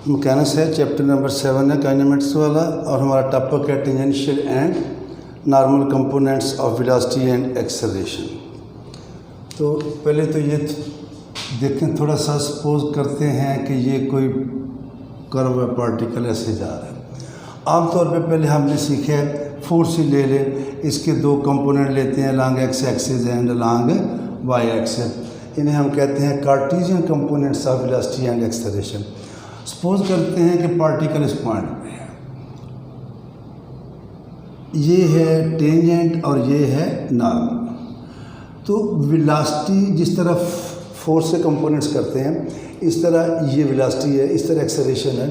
Mechanics है, chapter number 7 है kinematics वाला, और हमारा टॉपिक है tangential and normal components of velocity and acceleration. तो पहले तो ये देखें, थोड़ा सा सपोज करते हैं कि ये कोई कर्व है, पार्टिकल ऐसे जा रहा है। आमतौर पे पहले हमने सीखे फोर्स ही ले ले, इसके दो कंपोनेंट लेते हैं, along X axis and along Y axis. इन्हें हम कहते हैं Cartesian components of velocity and acceleration. Suppose करते हैं कि पार्टिकल इस पॉइंट पे है, ये है टेंजेंट और ये है नॉर्मल। तो वेलोसिटी जिस तरह फोर्स से कंपोनेंट्स करते हैं, इस तरह ये वेलोसिटी है, इस तरह एक्सेलरेशन है।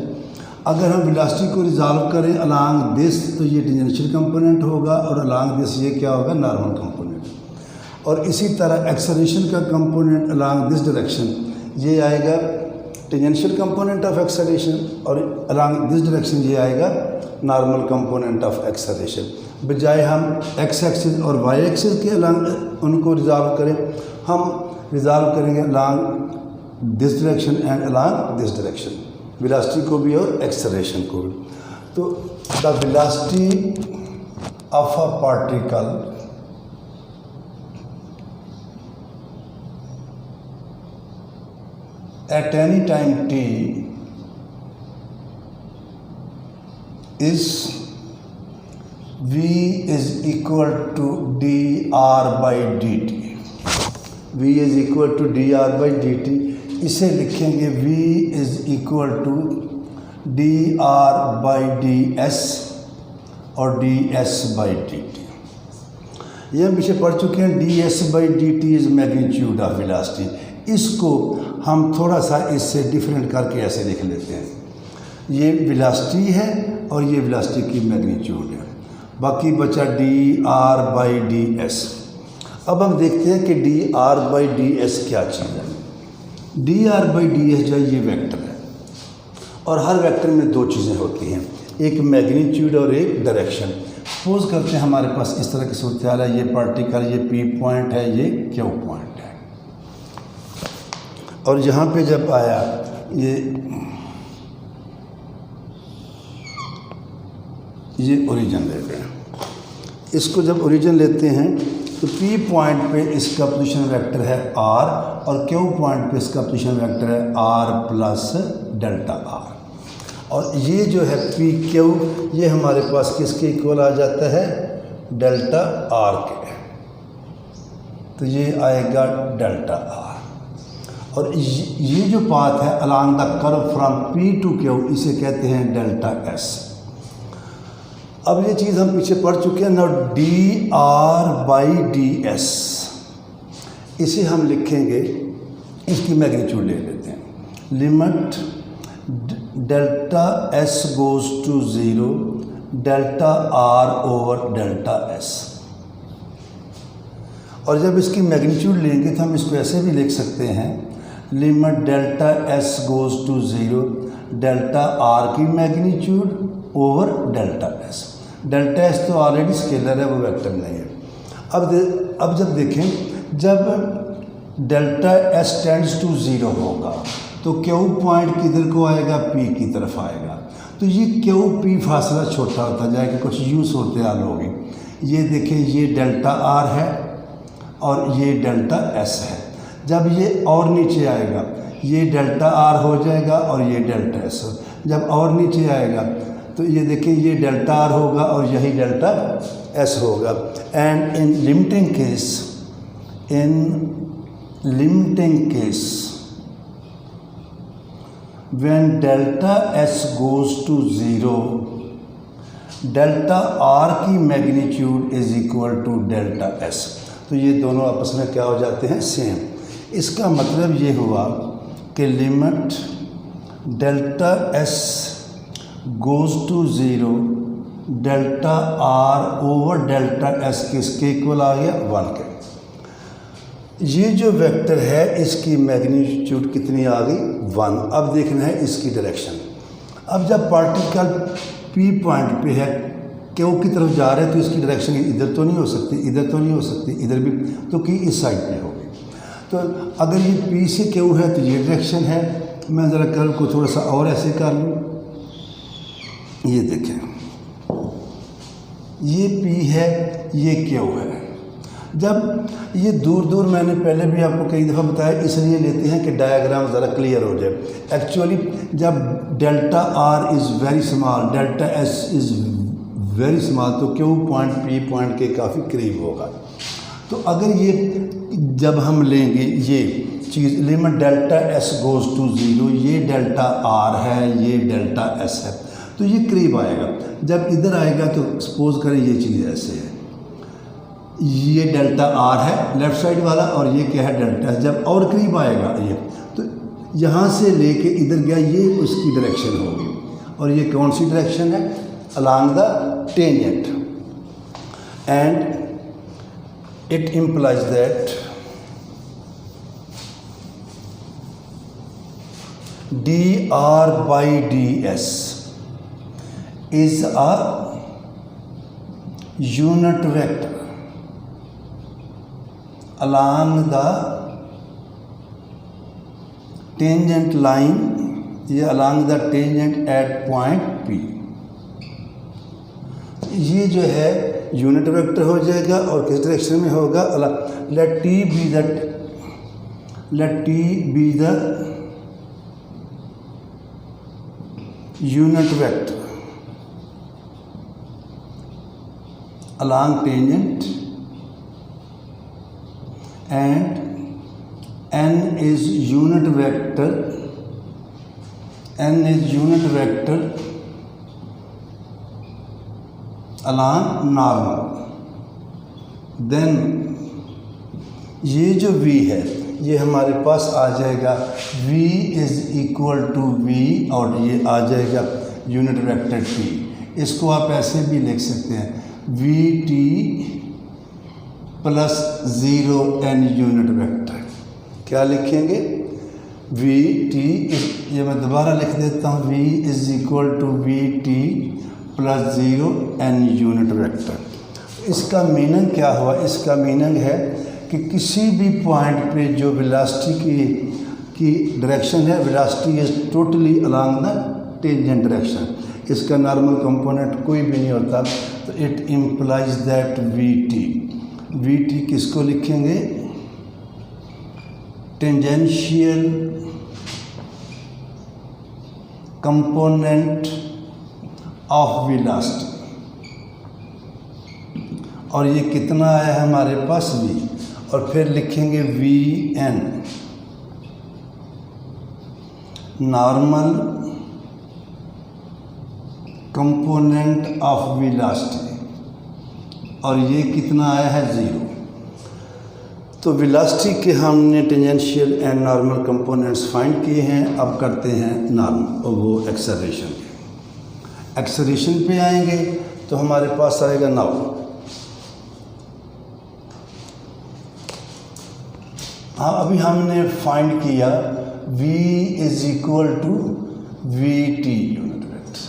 अगर हम वेलोसिटी को रिजॉल्व करें अलॉन्ग दिस, तो ये टेंजेंशियल कंपोनेंट होगा, और अलॉन्ग दिस ये क्या होगा, नॉर्मल कंपोनेंट। और इसी तरह एक्सेलरेशन का कंपोनेंट अलॉन्ग दिस डायरेक्शन ये आएगा टेंजेंशियल कंपोनेंट ऑफ एक्सेलरेशन, और अलॉन्ग दिस डायरेक्शन ये आएगा नॉर्मल कंपोनेंट ऑफ एक्सेलरेशन। बजाय हम एक्स एक्सिस और वाई एक्सिस के अलॉन्ग उनको रिजॉल्व करें, हम रिजॉल्व करेंगे along this direction and along this direction, velocity को भी और एक्सेलरेशन को भी। तो the velocity of a particle at any time t is v is equal to dr by dt। v is equal to dr by dt, इसे लिखेंगे v is equal to dr by ds और ds by dt। ये हम पीछे पढ़ चुके हैं। ds by dt is magnitude of velocity. इसको हम थोड़ा सा इससे डिफरेंट करके ऐसे लिख लेते हैं, ये वेलोसिटी है और ये वेलोसिटी की मैग्नीट्यूड है। बाकी बचा D R by D S. अब हम देखते हैं कि D R by D S क्या चीज़ है। D R by D S जो ये वेक्टर है, और हर वेक्टर में दो चीज़ें होती हैं, एक मैग्नीट्यूड और एक डायरेक्शन। सपोज करते हैं हमारे पास इस तरह की सूरत हाल है, ये पार्टिकल, ये पी पॉइंट है, ये क्यू पॉइंट है, और यहाँ पे जब आया ये ओरिजिन लेते हैं। इसको जब ओरिजिन लेते हैं तो पी पॉइंट पे इसका पोजीशन वेक्टर है आर, और क्यू पॉइंट पे इसका पोजीशन वेक्टर है आर प्लस डेल्टा आर। और ये जो है पी क्यू, ये हमारे पास किसके इक्वल आ जाता है, डेल्टा आर के। तो ये आएगा डेल्टा आर। और ये जो पाथ है along the curve from P to Q, इसे कहते हैं डेल्टा एस। अब ये चीज़ हम पीछे पढ़ चुके हैं ना, D R by D S, इसे हम लिखेंगे, इसकी मैग्नीट्यूड ले लेते हैं। Limit delta S goes to zero, delta R over delta S. और जब इसकी मैग्नीट्यूड लेंगे तो हम इसको ऐसे भी लिख सकते हैं, limit delta S goes to zero, delta R की magnitude over delta S. Delta S तो ऑलरेडी स्केलर है, वो वेक्टर नहीं है। अब जब देखें, जब delta S tends to zero होगा तो क्यू पॉइंट किधर को आएगा, पी की तरफ आएगा। तो ये क्यू पी फासला छोटा होता जाएगा, कुछ यूँ सूरत हाल होगी। ये देखें, ये डेल्टा आर है और ये डेल्टा एस है। जब ये और नीचे आएगा, ये डेल्टा आर हो जाएगा और ये डेल्टा एस हो। जब और नीचे आएगा तो ये देखिए, ये डेल्टा आर होगा और यही डेल्टा एस होगा। And in limiting case when delta S goes to zero, delta R की magnitude is equal to delta S. तो ये दोनों आपस में क्या हो जाते हैं, सेम। इसका मतलब ये हुआ कि limit delta S goes to zero, delta R over delta S किसके इक्वल आ गया, 1 के। ये जो वेक्टर है इसकी मैग्नीट्यूड कितनी आ गई, 1। अब देखना है इसकी डायरेक्शन। अब जब पार्टिकल पी पॉइंट पे है, क्यू की तरफ जा रहे हैं, तो इसकी डायरेक्शन इधर तो नहीं हो सकती, इधर तो नहीं हो सकती, इधर भी तो कि इस साइड पे होगी। तो अगर ये पी से क्यू है तो ये डायरेक्शन है, मैं ज़रा कर्व को थोड़ा सा और ऐसे कर लूँ, ये देखें, ये P है, ये Q है। जब ये दूर दूर, मैंने पहले भी आपको कई दफ़ा बताया, इसलिए लेते हैं कि डायग्राम ज़रा क्लियर हो जाए। एक्चुअली जब delta R is very small, delta S is very small, तो Q पॉइंट P पॉइंट के काफ़ी करीब होगा। तो अगर ये जब हम लेंगे ये चीज़, limit delta S goes to 0, ये डेल्टा R है, ये डेल्टा S है, तो ये करीब आएगा। जब इधर आएगा तो सपोज करें ये चीज़ ऐसे है, ये डेल्टा R है लेफ़्ट साइड वाला, और ये क्या है डेल्टा S। जब और करीब आएगा ये, तो यहाँ से लेके इधर गया, ये उसकी डायरेक्शन होगी। और ये कौन सी डायरेक्शन है? Along the tangent. And it implies that dr by ds is a unit vector along the tangent line, ये along the tangent at point P। ये जो है यूनिट वेक्टर हो जाएगा, और किस डायरेक्शन में होगा? let t be the unit vector along tangent, and n is unit vector along normal। then ये जो v है, ये हमारे पास आ जाएगा v is equal to v, और ये आ जाएगा यूनिट वेक्टर t। इसको आप ऐसे भी लिख सकते हैं, vt plus 0n unit vector. क्या लिखेंगे? vt, ये मैं दोबारा लिख देता हूँ, v is equal to vt plus 0n unit vector. इसका मीनिंग क्या हुआ? इसका मीनिंग है कि किसी भी पॉइंट पे जो वेलोसिटी की डायरेक्शन है, velocity is totally along the tangent direction. इसका नॉर्मल कंपोनेंट कोई भी नहीं होता, तो इट इम्प्लाइज दैट वीटी किसको लिखेंगे? Tangential component of velocity. और ये कितना आया है हमारे पास? v। और फिर लिखेंगे vn normal component of velocity, और ये कितना आया है? 0। तो वेलोसिटी के हमने tangential and normal components find किए हैं। अब करते हैं नॉर्मल, वो एक्सेलरेशन। एक्सेलरेशन पे आएंगे तो हमारे पास आएगा नाउ। हाँ, अभी हमने फाइंड किया v is equal to vt unit vector.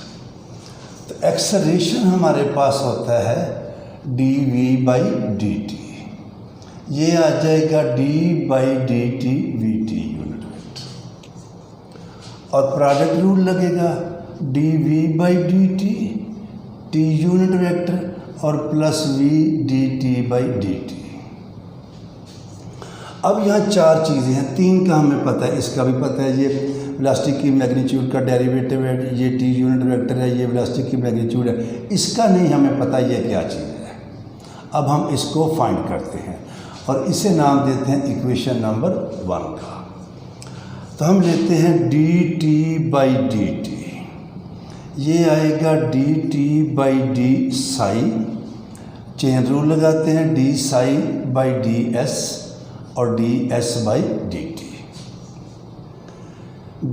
तो एक्सेलरेशन हमारे पास होता है dv बाई dt, ये आ जाएगा d by dt vt unit vector. और प्रोडक्ट रूल लगेगा dv by dt t unit vector और plus v dt by dt। अब यहाँ 4 चीज़ें हैं, 3 का हमें पता है, इसका भी पता है, ये वेलोसिटी की मैग्नीट्यूड का डेरिवेटिव है, ये t यूनिट वेक्टर है, ये वेलोसिटी की मैग्नीट्यूड है। इसका नहीं हमें पता ये क्या चीज़ है। अब हम इसको फाइंड करते हैं और इसे नाम देते हैं इक्वेशन नंबर 1 का। तो हम लेते हैं dt बाई dt, ये आएगा dt by d Sai, chain rule लगाते हैं d साई बाई ds और ds by dt।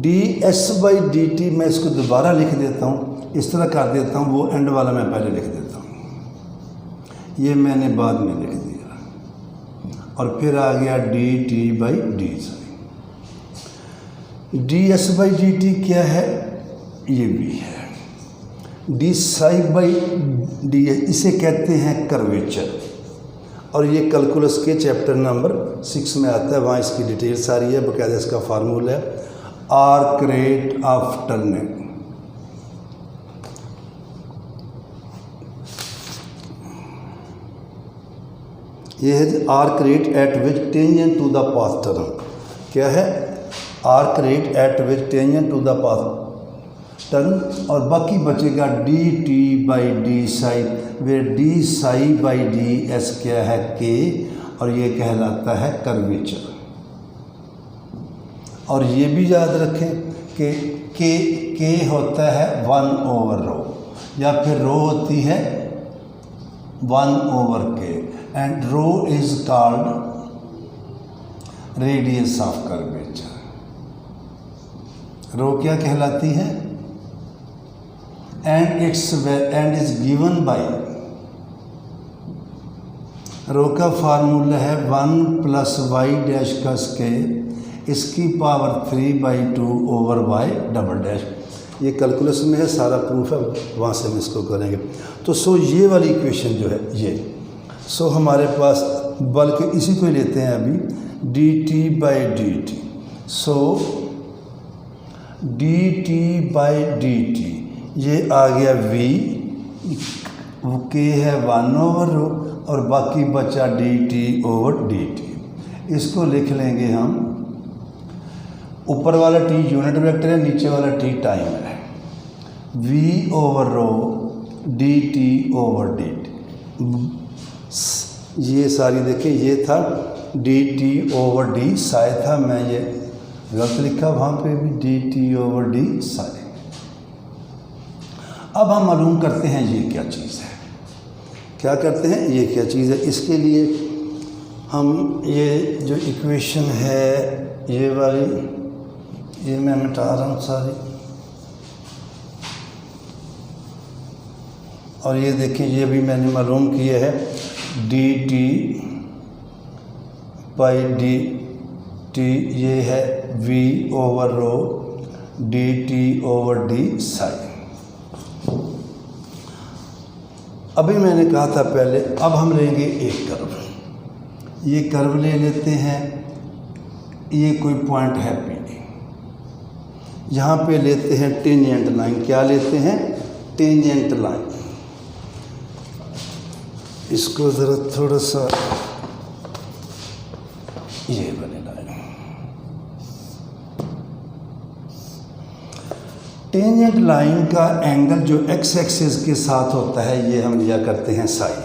ds by dt मैं इसको दोबारा लिख देता हूँ, इस तरह कर देता हूँ, वो एंड वाला मैं पहले लिख देता हूँ, ये मैंने बाद में लिख दिया। और फिर आ गया dt by d Sai. ds by dt क्या है? ये भी है d साई बाई ds, इसे कहते हैं कर्वेचर। और ये कैलकुलस के चैप्टर नंबर 6 में आता है, वहाँ इसकी डिटेल सारी है, बकायदा इसका फार्मूला है। arc rate of turning. ये है arc rate at which tangent to the path turn. क्या है? Arc rate at which tangent to the path turn. और बाकी बचेगा D T by D psi, वे D psi by D S क्या है? के, और ये कहलाता है कर्वेचर. और ये भी याद रखें कि के होता है 1/ρ, या फिर रो होती है 1/k, and rho is called radius of curvature. रो क्या कहलाती है? and is given by, रो का फार्मूला है 1 + y डैश का स्केयर इसकी पावर 3/2/y डबल डैश. ये कैलकुलस में है, सारा प्रूफ है, वहाँ से हम इसको करेंगे. तो सो ये वाली इक्वेशन जो है ये, सो हमारे पास बल्कि इसी को लेते हैं अभी, D T by D T. So D T by D T ये आ गया v, के है 1/ρ, और बाकी बचा D T over D T. इसको लिख लेंगे हम, ऊपर वाला t यूनिट वेक्टर है, नीचे वाला t टाइम है. v/ρ D T over D T. ये सारी देखें, ये था D T over D Sai था, मैं ये गलत लिखा वहाँ पे भी, D T over D Sai. अब हम मालूम करते हैं ये क्या चीज़ है. क्या करते हैं? ये क्या चीज़ है. इसके लिए हम ये जो इक्वेशन है ये वाली, ये मैं मिटा रहा हूँ सारी, और ये देखें ये भी मैंने मालूम किए है, D T by D T ये है v/ρ D T over D Sai. अभी मैंने कहा था पहले, अब हम लेंगे एक कर्व. ये कर्व ले लेते हैं, ये कोई पॉइंट है P, यहाँ पे लेते हैं टेंजेंट लाइन. क्या लेते हैं? Tangent line. इसको ज़रा थोड़ा सा ये बने लाइन. टेंजेंट लाइन का एंगल जो एक्स एक्सिस के साथ होता है ये हम लिया करते हैं साई,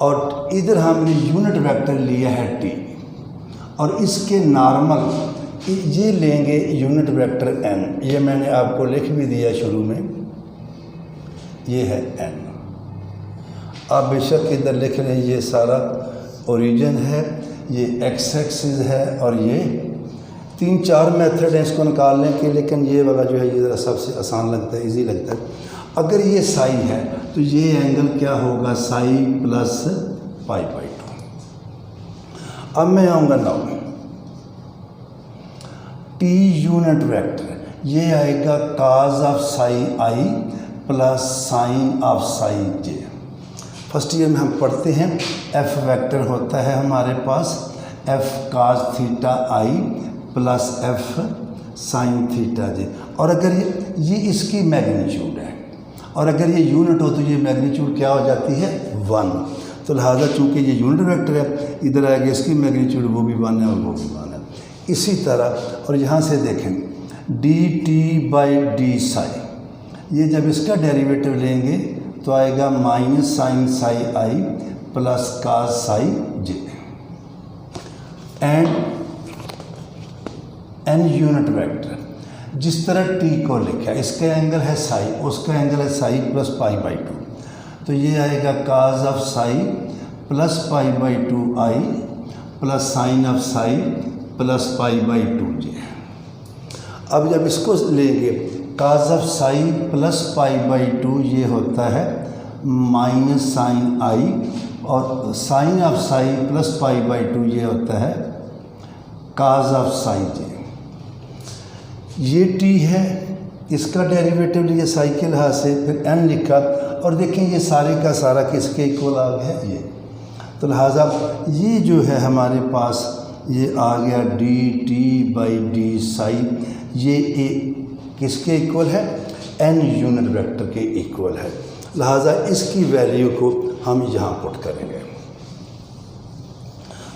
और इधर हमने यूनिट वेक्टर लिया है टी, और इसके नॉर्मल ये लेंगे यूनिट वेक्टर n. ये मैंने आपको लिख भी दिया शुरू में, ये है n. आप बेशक इधर लिख लें, ये सारा ओरिजिन है, ये एक्स एक्सिस है, और ये 3-4 मेथड हैं इसको निकालने के, लेकिन ये वाला जो है ये ज़रा सबसे आसान लगता है, इजी लगता है. अगर ये साई है तो ये एंगल क्या होगा? साई प्लस π/2. अब मैं आऊँगा नाउ टी यूनिट वेक्टर, ये आएगा cos of psi I plus sine of psi j. First year में हम पढ़ते हैं एफ वेक्टर होता है हमारे पास F cos theta i plus F sine theta j. और अगर ये इसकी मैग्नीट्यूड है, और अगर ये यूनिट हो तो ये मैग्नीट्यूड क्या हो जाती है? 1. तो लिहाजा चूँकि ये यूनिट वेक्टर है, इधर आएगा इसकी मैग्नीट्यूड, वो भी 1 है और वो भी 1 है. इसी तरह, और यहाँ से देखें D T by D psi, ये जब इसका डेरिवेटिव लेंगे तो आएगा minus sine psi I plus cos psi J. And N unit vector जिस तरह टी को लिखा, इसका एंगल है साई, उसका एंगल है साई प्लस π/2. तो ये आएगा cos of psi plus π/2 i plus sine of psi plus π/2 j. अब जब इसको लेंगे काज ऑफ साई प्लस π/2 ये होता है माइनस साइन आई, और साइन ऑफ साई प्लस π/2 ये होता है काज ऑफ साई जे. ये टी है, इसका डेरिवेटिव लिया साई के लिहाज से, फिर एन लिखा, और देखें ये सारे का सारा किसके इक्वल आ गया है ये. तो लिहाजा ये जो है हमारे पास ये आ गया D T by D psi. ये ए किसके इक्वल है, n यूनिट वेक्टर के इक्वल है, लिहाजा इसकी वैल्यू को हम यहाँ पुट करेंगे।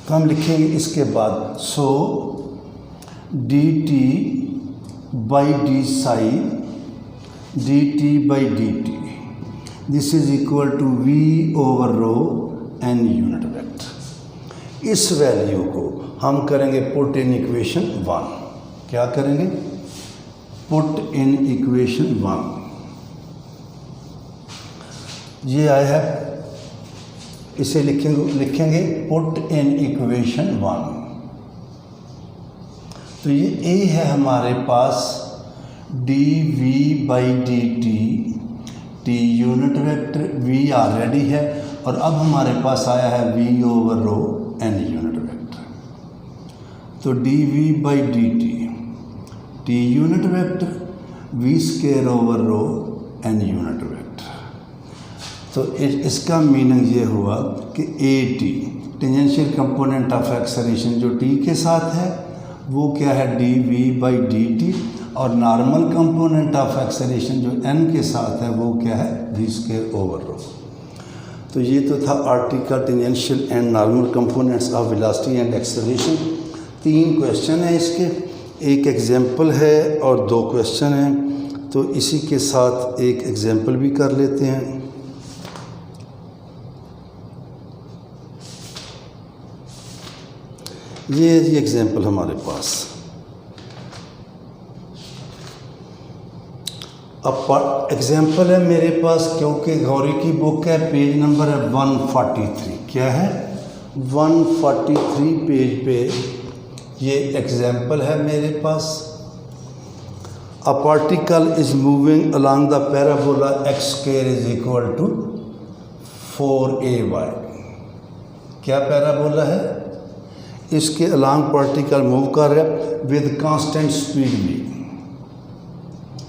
तो हम लिखेंगे इसके बाद so dt by D psi dt by dt this is equal to v over rho n unit vector. इस वैल्यू को हम करेंगे पुट इन इक्वेशन 1। क्या करेंगे, पुट इन इक्वेशन 1। ये आया है, इसे लिखेंगे पुट इन इक्वेशन 1। तो ये ए है हमारे पास d we by D T unit vector, v already है, और अब हमारे पास आया है v over rho N unit vector. तो d we by D T unit vector, we square over rho N unit vector. तो इसका मीनिंग ये हुआ कि a t tangential component of acceleration जो टी के साथ है वो क्या है, D we by D t, और नॉर्मल कंपोनेंट ऑफ एक्सेलरेशन जो एन के साथ है वो क्या है, वी स्केयर ओवर रो। तो ये तो था article tangential and normal components of velocity and acceleration. 3 question हैं इसके, एक एग्जाम्पल है और 2 क्वेश्चन हैं। तो इसी के साथ एक एग्जाम्पल भी कर लेते हैं। ये एग्जाम्पल हमारे पास अब एग्जाम्पल है मेरे पास, क्योंकि गौरी की बुक है, पेज नंबर है 143। क्या है, 143 पेज पे ये एग्जाम्पल है मेरे पास। A particle is moving along the parabola x square is equal to 4ay। क्या पैराबोला है, इसके अलोंग पार्टिकल मूव कर रहा है विद कांस्टेंट स्पीड भी।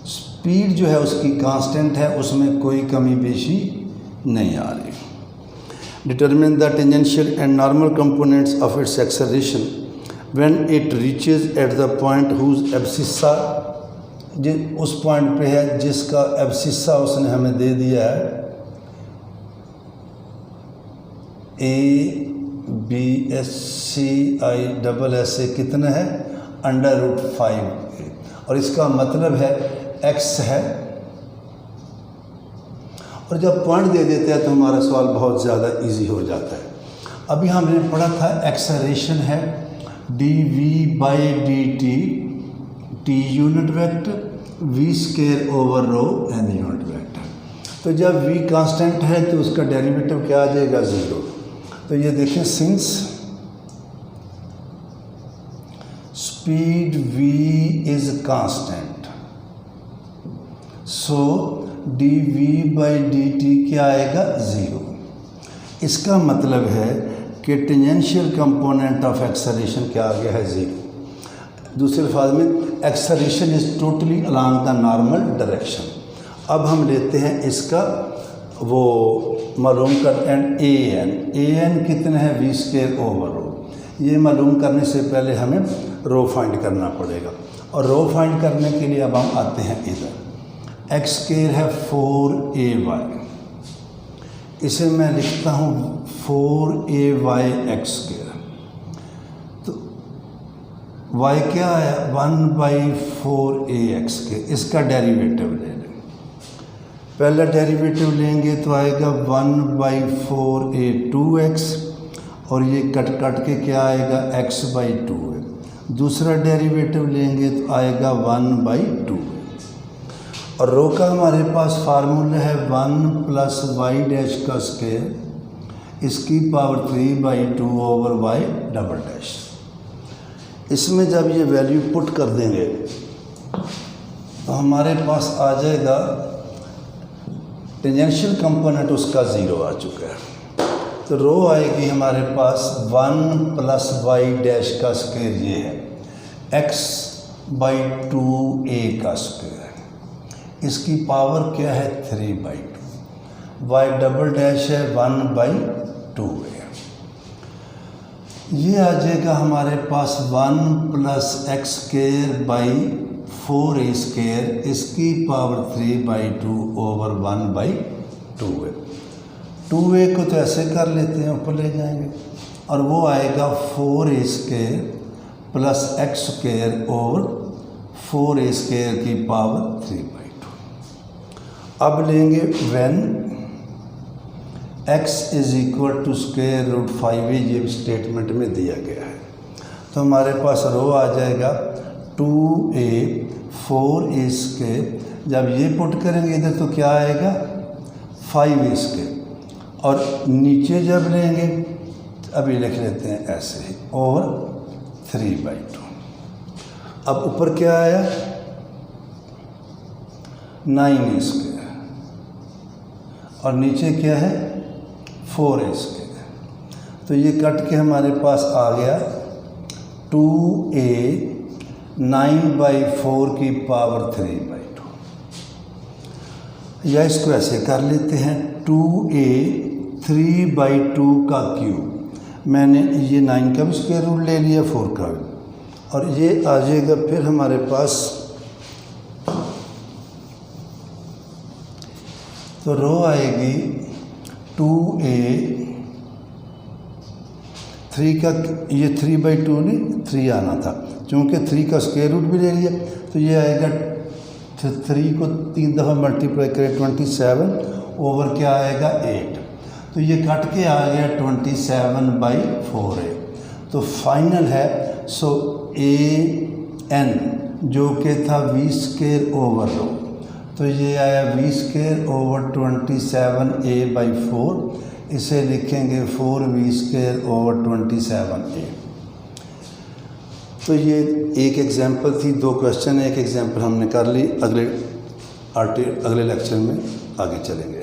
स्पीड जो है उसकी कांस्टेंट है, उसमें कोई कमी पेशी नहीं आ रही। Determine the tangential and normal components of its acceleration when it reaches at the point whose abscissa, उस पॉइंट पे है जिसका एब्सिसा उसने हमें दे दिया है ABSCISS कितना है, √5, और इसका मतलब है x है। और जब पॉइंट दे देते हैं तो हमारा सवाल बहुत ज़्यादा इजी हो जाता है। अभी हमने पढ़ा था एक्सेलरेशन है D we by D T unit vector, we square over rho N unit vector. तो जब v कांस्टेंट है तो उसका डेरिवेटिव क्या आ जाएगा, 0। तो ये देखें, since speed v is constant, so D we by D T क्या आएगा, 0। इसका मतलब है कि टेंजेंशियल कंपोनेंट ऑफ एक्सेलरेशन क्या आ गया है, 0। दूसरे अल्फाज में acceleration is totally along the normal direction. अब हम लेते हैं इसका वो मालूम करते हैं ए एन कितना है, वी स्केयर ओवर रो। ये मालूम करने से पहले हमें रो फाइंड करना पड़ेगा, और रो फाइंड करने के लिए अब हम आते हैं इधर। एक्स स्केयर है 4ay, इसे मैं लिखता हूँ 4ay एक्स स्केयर। तो y क्या है, 1/4ax के, इसका डेरिवेटिव ले लें। पहला डेरिवेटिव लेंगे तो आएगा 1/4a2x, और ये कट के क्या आएगा, x/2 है। दूसरा डेरिवेटिव लेंगे तो आएगा 1/2, और रो का हमारे पास फार्मूला है 1 + y' का स्क्वायर, इसकी पावर 3/2 ओवर y'। इसमें जब ये वैल्यू पुट कर देंगे तो हमारे पास आ जाएगा टेंजेंशियल कंपोनेंट उसका 0 आ चुका है। तो रो आएगी हमारे पास 1 + y' का स्क्वायर, ये है x/2a का स्क्वायर, इसकी पावर क्या है, 3/2, y' है 1/2 है। ये आ जाएगा हमारे पास 1 + x² 4a स्क्वायर इसकी पावर 3/2/1/2 है। 2a को तो ऐसे कर लेते हैं, ऊपर ले जाएंगे और वो आएगा 4a square plus x square और 4a स्क्वायर की पावर 3/2। अब लेंगे when x is equal to square root 5a, ये स्टेटमेंट में दिया गया है। तो हमारे पास रो आ जाएगा 2a 4a स्क्वायर, जब ये पुट करेंगे इधर तो क्या आएगा 5a स्क्वायर, और नीचे जब लेंगे अभी लिख लेते हैं ऐसे ही और 3/2। अब ऊपर क्या आया 9a स्क्वायर और नीचे क्या है 4a स्क्वायर। तो ये कट के हमारे पास आ गया 2a 9/4 की पावर 3/2, या इसको ऐसे कर लेते हैं 2a 3/2 का क्यूब। मैंने ये 9 का भी स्क्वायर रूट ले लिया, 4 का भी, और ये आ जाएगा फिर हमारे पास। तो रो आएगी 2a 3 का, ये 3/2 नहीं 3 आना था, चूँकि 3 का स्क्वायर रूट भी ले लिया तो ये आएगा 3 को 3 दफ़ा मल्टीप्लाई करें 27 ओवर क्या आएगा 8। तो ये कट के आ गया 27/4 है। तो फाइनल है सो an जो कि था v स्क्वायर ओवर रो, तो ये आया v स्क्वायर ओवर 27a/4, इसे लिखेंगे 4v स्क्वायर ओवर 27a। तो ये एक एग्जांपल थी, 2 क्वेश्चन, एक एग्जांपल हमने कर ली। अगले लेक्चर में आगे चलेंगे।